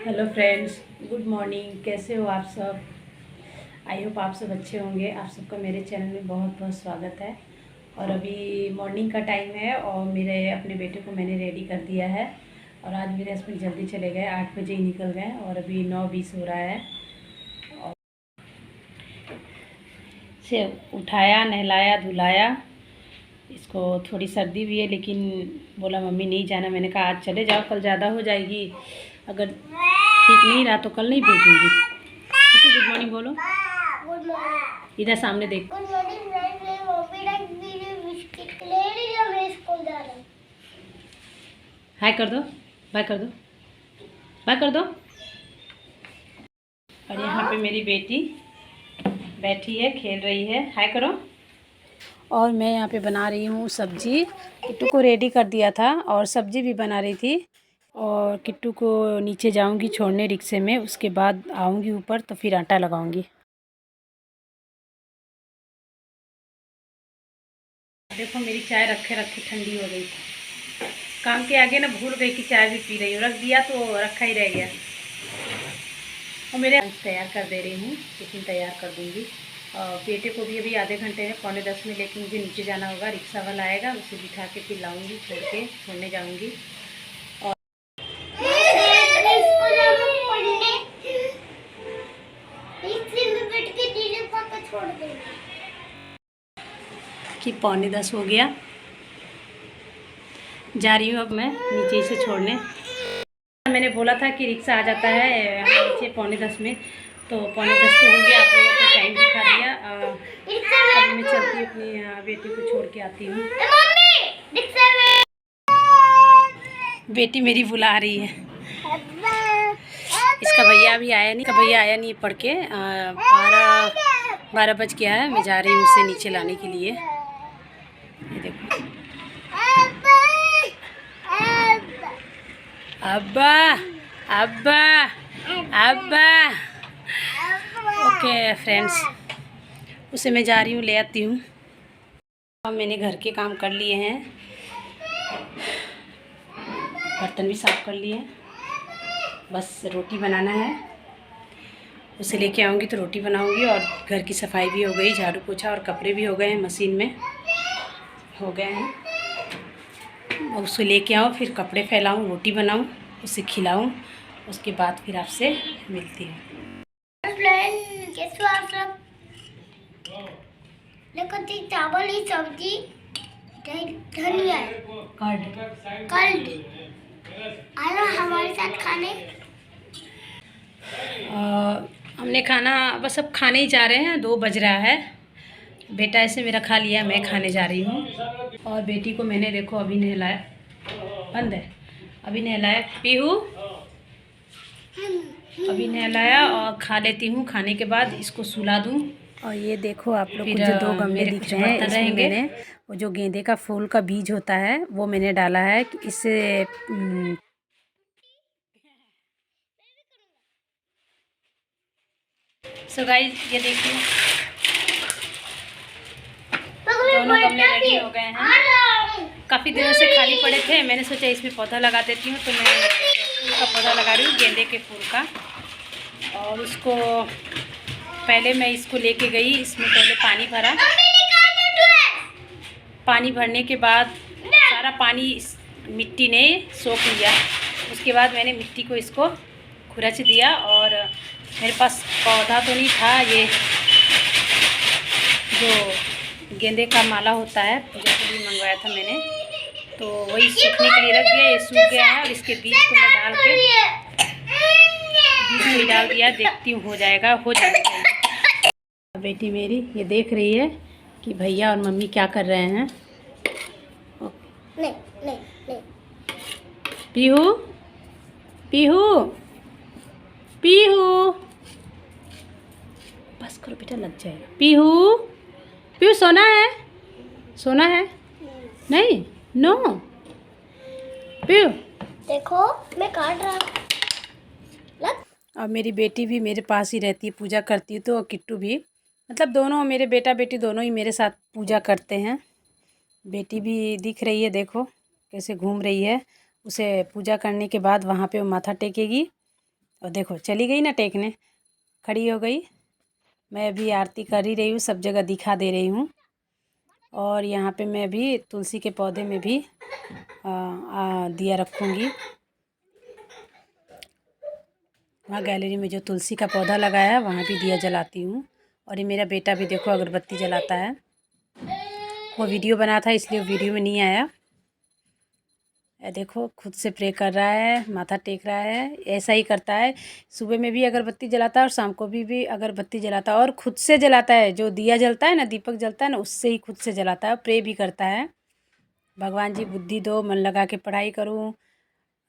Hello friends, good morning. कैसे हो आप सब? आई होप आप सब अच्छे होंगे। आप सबका मेरे चैनल में बहुत बहुत स्वागत है। और अभी मॉर्निंग का टाइम है और मेरे अपने बेटे को मैंने रेडी कर दिया है। और आज मेरे हस्बैंड जल्दी चले गए, 8 बजे ही निकल गए और अभी 9:20 हो रहा है। और से उठाया, नहलाया, धुलाया। इसको थोड़ी सर्दी भी है लेकिन बोला मम्मी नहीं जाना। मैंने कहा आज चले जाओ, कल ज़्यादा हो जाएगी। अगर ठीक नहीं रहा तो कल नहीं भेजूंगी। तो गुड मॉर्निंग बोलो। Good morning. इधर सामने देख। गुड मॉर्निंग फ्रेंड्स, मैं मम्मी ने मेरे बिस्किट ले लिया, मैं स्कूल जा रहा हूं। हाय कर दो, बाय कर दो, बाय कर दो। और यहाँ पे मेरी बेटी बैठी है, खेल रही है। हाय करो। और मैं यहाँ पे बना रही हूँ सब्जी। किट्टू को रेडी कर दिया था और सब्जी भी बना रही थी। और किट्टू को नीचे जाऊँगी छोड़ने रिक्शे में, उसके बाद आऊँगी ऊपर तो फिर आटा लगाऊँगी। देखो मेरी चाय रखे रखे ठंडी हो गई। काम के आगे ना भूल गई कि चाय भी पी रही हूँ, रख दिया तो रखा ही रह गया। और मेरे तैयार कर दे रही हूँ, टिफिन तैयार कर दूँगी। और बेटे को भी अभी आधे घंटे में 9:45 में लेके मुझे नीचे जाना होगा। रिक्शा वाला आएगा, उसे बिठा के फिर लाऊँगी, छोड़ने जाऊँगी। और कि 9:45 हो गया, जा रही हूँ अब मैं नीचे से छोड़ने। मैंने बोला था कि रिक्शा आ जाता है नीचे 9:45 में, तो 9:45 तो हो गया। आप लोगों को टाइम दिखा दिया। अब मैं चलती हूँ, अपनी बेटी को छोड़ के आती हूँ। बेटी मेरी बुला रही है। इसका भैया अभी आया नहीं, पढ़ के 12 बज गया है। मैं जा रही हूँ उसे नीचे लाने के लिए। ये देखो, अब्बा अब्बा अब्बा। ओके फ्रेंड्स, उसे मैं जा रही हूँ, ले आती हूँ। अब मैंने घर के काम कर लिए हैं, बर्तन भी साफ़ कर लिए हैं, बस रोटी बनाना है। उसे लेके आऊँगी तो रोटी बनाऊँगी। और घर की सफाई भी हो गई, झाड़ू पोछा और कपड़े भी हो गए हैं, मशीन में हो गए हैं। और उसे लेके आऊँ, फिर कपड़े फैलाऊँ, रोटी बनाऊँ, उसे खिलाऊँ, उसके बाद फिर आपसे मिलती हूँ। कैसे आप सब? देखो चावल की सब्जी, धनिया, कर्ड आना हमारे साथ खाने। हमने खाना बस अब खाने ही जा रहे हैं, 2 बज रहा है। बेटा ऐसे मेरा खा लिया, मैं खाने जा रही हूँ। और बेटी को मैंने देखो अभी नहलाया, बंद है, अभी नहलाया। पीहू अभी नहलाया और खा लेती हूँ। खाने के बाद इसको सुला दूँ। और ये देखो आप लोग को जो 2 गमले दिख रहे हैं, इसमें मैंने वो जो गेंदे का फूल का बीज होता है वो मैंने डाला है। इससे सो गाइस ये देखिए, दोनों गमले रेडी हो गए हैं। काफ़ी दिनों से खाली पड़े थे, मैंने सोचा इसमें पौधा लगा देती हूँ। तो मैं फूल का पौधा लगा रही हूँ, गेंदे के फूल का। और उसको पहले मैं इसको लेके गई, इसमें पहले पानी भरा। पानी भरने के बाद सारा पानी इस मिट्टी ने सोख लिया। उसके बाद मैंने मिट्टी को इसको खुरच दिया। और मेरे पास पौधा तो नहीं था, ये जो गेंदे का माला होता है पूजा के लिए मंगवाया था मैंने, तो वही सूखने के लिए रख दिया। ये सूख गया है और इसके बीज को मैं डाल के बीज में डाल दिया। देखती हूँ हो जाएगा, हो जाएगा। बेटी मेरी ये देख रही है कि भैया और मम्मी क्या कर रहे हैं। नहीं नहीं नहीं। पीहू पीहू पीहू, बस करो बेटा, लग जाएगा। पीहू पीहू, सोना है, सोना है। नहीं, नो पीहू। देखो मैं काट रहा हूँ। अब मेरी बेटी भी मेरे पास ही रहती है, पूजा करती है। तो किट्टू भी, मतलब दोनों, मेरे बेटा बेटी दोनों ही मेरे साथ पूजा करते हैं। बेटी भी दिख रही है, देखो कैसे घूम रही है। उसे पूजा करने के बाद वहाँ पे वो माथा टेकेगी और देखो चली गई ना टेकने, खड़ी हो गई। मैं अभी आरती कर ही रही हूँ, सब जगह दिखा दे रही हूँ। और यहाँ पे मैं भी तुलसी के पौधे में भी दिया रखूँगी। वहाँ गैलरी में जो तुलसी का पौधा लगाया है वहाँ भी दिया जलाती हूँ। और ये मेरा बेटा भी देखो अगरबत्ती जलाता है। वो वीडियो बना था इसलिए वीडियो में नहीं आया। देखो खुद से प्रे कर रहा है, माथा टेक रहा है। ऐसा ही करता है, सुबह में भी अगरबत्ती जलाता है और शाम को भी अगरबत्ती जलाता है। और खुद से जलाता है, जो दिया जलता है ना, दीपक जलता है ना, उससे ही खुद से जलाता है। प्रे भी करता है, भगवान जी बुद्धि दो, मन लगा के पढ़ाई करूँ,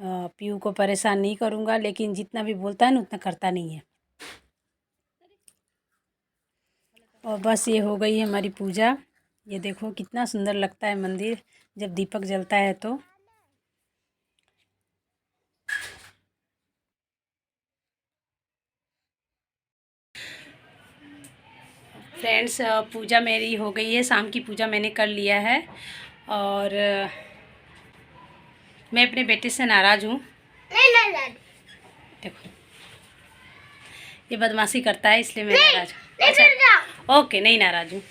पीयू को परेशान नहीं करूँगा। लेकिन जितना भी बोलता है ना उतना करता नहीं है। और बस ये हो गई हमारी पूजा। ये देखो कितना सुंदर लगता है मंदिर जब दीपक जलता है तो। फ्रेंड्स, पूजा मेरी हो गई है, शाम की पूजा मैंने कर लिया है। और मैं अपने बेटे से नाराज़ हूँ। देखो ये बदमाशी करता है इसलिए मैं नाराज़ हूँ। अच्छा ओके, नहीं नाराज़ हूँ।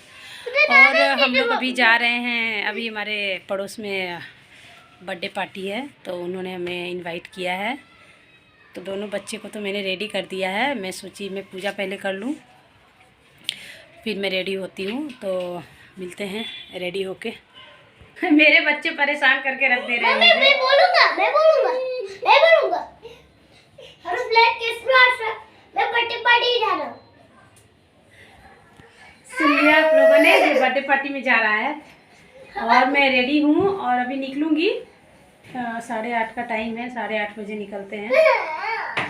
और हम लोग अभी जा रहे हैं, अभी हमारे पड़ोस में बर्थडे पार्टी है तो उन्होंने हमें इनवाइट किया है। तो दोनों बच्चे को तो मैंने रेडी कर दिया है। मैं सोची मैं पूजा पहले कर लूँ फिर मैं रेडी होती हूँ। तो मिलते हैं रेडी होके। मेरे बच्चे परेशान करके रख दे रहे हैं मुझे। मैं बोलूँगा हर फ्लैट के स्पॉट मैं बर्थडे पार्टी जा रहा हूँ। सुन लिया आप लोगों ने, ये बर्थडे पार्टी में जा रहा है और मैं रेडी हूँ और अभी निकलूँगी। 8:30 का टाइम है, 8:30 बजे निकलते हैं।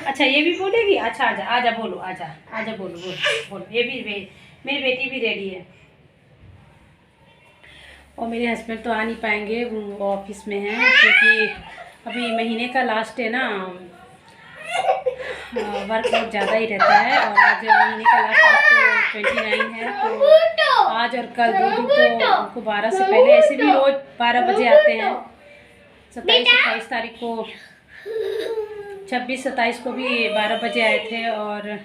अच्छा ये भी बोलेगी? अच्छा आजा आजा, बोलो आजा आजा, बोलो बोलो बोलो। ये भी मेरी बेटी भी रेडी है। और मेरे हस्बैंड तो आ नहीं पाएंगे, वो ऑफिस में हैं क्योंकि अभी महीने का लास्ट है ना, वर्क बहुत ज़्यादा ही रहता है। और आज महीने का लास्ट, आज तो 29 है, तो आज और कल 2 दिन तो उनको 12 से पहले, ऐसे भी रोज़ 12 बजे आते हैं। 27-28 तारीख को, 26-27 को भी 12 बजे आए थे। और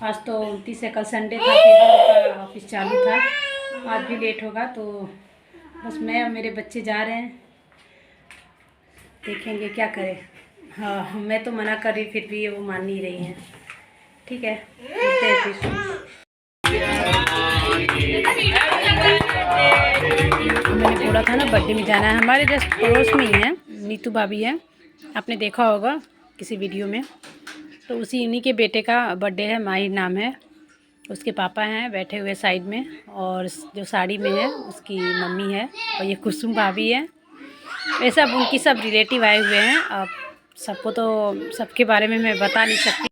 आज तो 29 है, कल संडे था, फिर उनका ऑफिस चालू था। आज भी लेट होगा। तो बस मैं और मेरे बच्चे जा रहे हैं, देखेंगे क्या करें। हाँ मैं तो मना कर रही, फिर भी वो मान नहीं रही हैं। ठीक है, मिलते हैं फिर। मैंने बोला था ना बर्थडे में जाना है, हमारे जस्ट पड़ोस में ही है, नीतू भाभी है, आपने देखा होगा किसी वीडियो में। तो उसी इन्हीं के बेटे का बर्थडे है, माहिर नाम है। उसके पापा हैं बैठे हुए साइड में, और जो साड़ी में है उसकी मम्मी है, और ये कुसुम भाभी है। ये सब उनकी सब रिलेटिव आए हुए हैं। अब सबको तो सबके बारे में मैं बता नहीं सकती।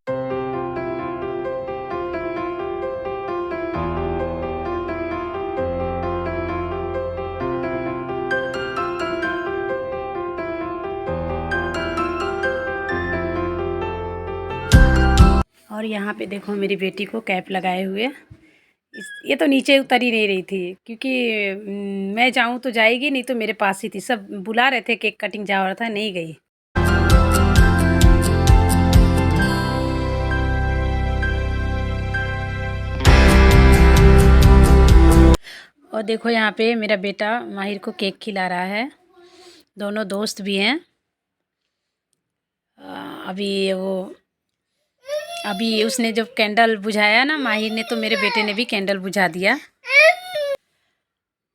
और यहाँ पे देखो मेरी बेटी को कैप लगाए हुए, ये तो नीचे उतर ही नहीं रही थी क्योंकि मैं जाऊँ तो जाएगी नहीं, तो मेरे पास ही थी। सब बुला रहे थे, केक कटिंग जा रहा था, नहीं गई। और देखो यहाँ पे मेरा बेटा माहिर को केक खिला रहा है, दोनों दोस्त भी हैं। अभी उसने जब कैंडल बुझाया ना माहिर ने, तो मेरे बेटे ने भी कैंडल बुझा दिया।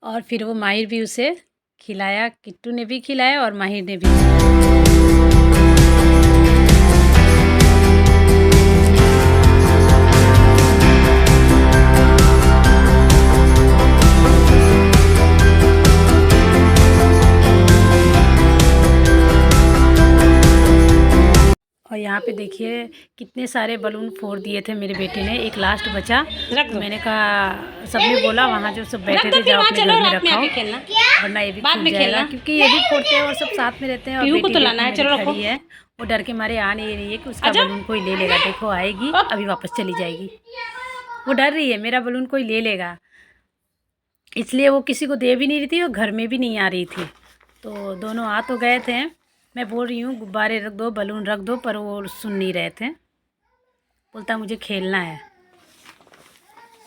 और फिर वो माहिर भी उसे खिलाया, किट्टू ने भी खिलाया और माहिर ने भी। और यहाँ पे देखिए कितने सारे बलून फोड़ दिए थे मेरे बेटे ने, एक लास्ट बचा। मैंने कहा, सबने बोला वहाँ जो सब बैठे थे, जाओ अपने घर में रखो, वरना ये भी बाद में खेलना, क्योंकि ये भी फोड़ते हैं और सब साथ में रहते हैं। और बेटी तो लाना है, चलो खड़ी है, वो डर के मारे आ नहीं रही है कि उसका बलून कोई ले लेगा। देखो आएगी, अभी वापस चली जाएगी। वो डर रही है मेरा बलून कोई ले लेगा, इसलिए वो किसी को दे भी नहीं रही थी और घर में भी नहीं आ रही थी। तो दोनों आ तो गए थे, मैं बोल रही हूँ गुब्बारे रख दो, बलून रख दो, पर वो सुन नहीं रहे थे। बोलता मुझे खेलना है।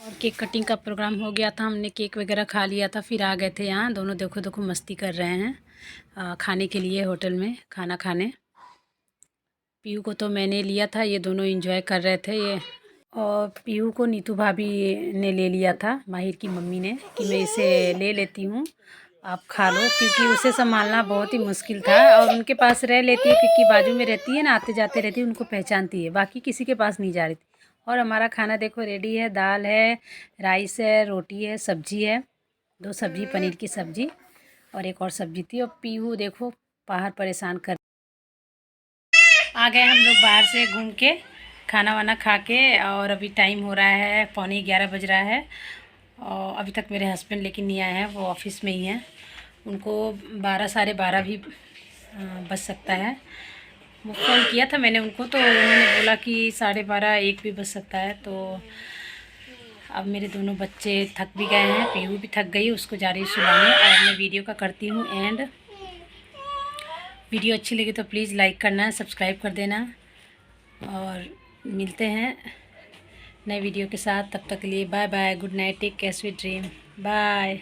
और केक कटिंग का प्रोग्राम हो गया था, हमने केक वगैरह खा लिया था, फिर आ गए थे यहाँ। दोनों देखो देखो मस्ती कर रहे हैं खाने के लिए होटल में खाना खाने। पीयू को तो मैंने लिया था, ये दोनों एंजॉय कर रहे थे ये। और पीयू को नीतू भाभी ने ले लिया था, माहिर की मम्मी ने, कि मैं इसे ले लेती हूँ आप खा लो, क्योंकि उसे संभालना बहुत ही मुश्किल था। और उनके पास रह लेती है क्योंकि बाजू में रहती है ना, आते जाते रहती है, उनको पहचानती है, बाकी किसी के पास नहीं जा रही थी। और हमारा खाना देखो रेडी है, दाल है, राइस है, रोटी है, सब्जी है, 2 सब्जी, पनीर की सब्जी और एक और सब्जी थी। और पीहू देखो बाहर परेशान कर। आ गए हम लोग बाहर से घूम के, खाना वाना खा के, और अभी टाइम हो रहा है 11:15 बज रहा है। और अभी तक मेरे हस्बैंड लेकिन नहीं आए हैं, वो ऑफिस में ही हैं। उनको 12 साढ़े 12 भी बज सकता है। वो फ़ोन किया था मैंने उनको, तो उन्होंने बोला कि 12:30 1 भी बज सकता है। तो अब मेरे दोनों बच्चे थक भी गए हैं, पीहू भी थक गई, उसको जा रही सुलाने। और मैं वीडियो का करती हूँ एंड। वीडियो अच्छी लगी तो प्लीज़ लाइक करना, सब्सक्राइब कर देना, और मिलते हैं नए वीडियो के साथ। तब तक के लिए bye bye, good night, take care, sweet dream, bye.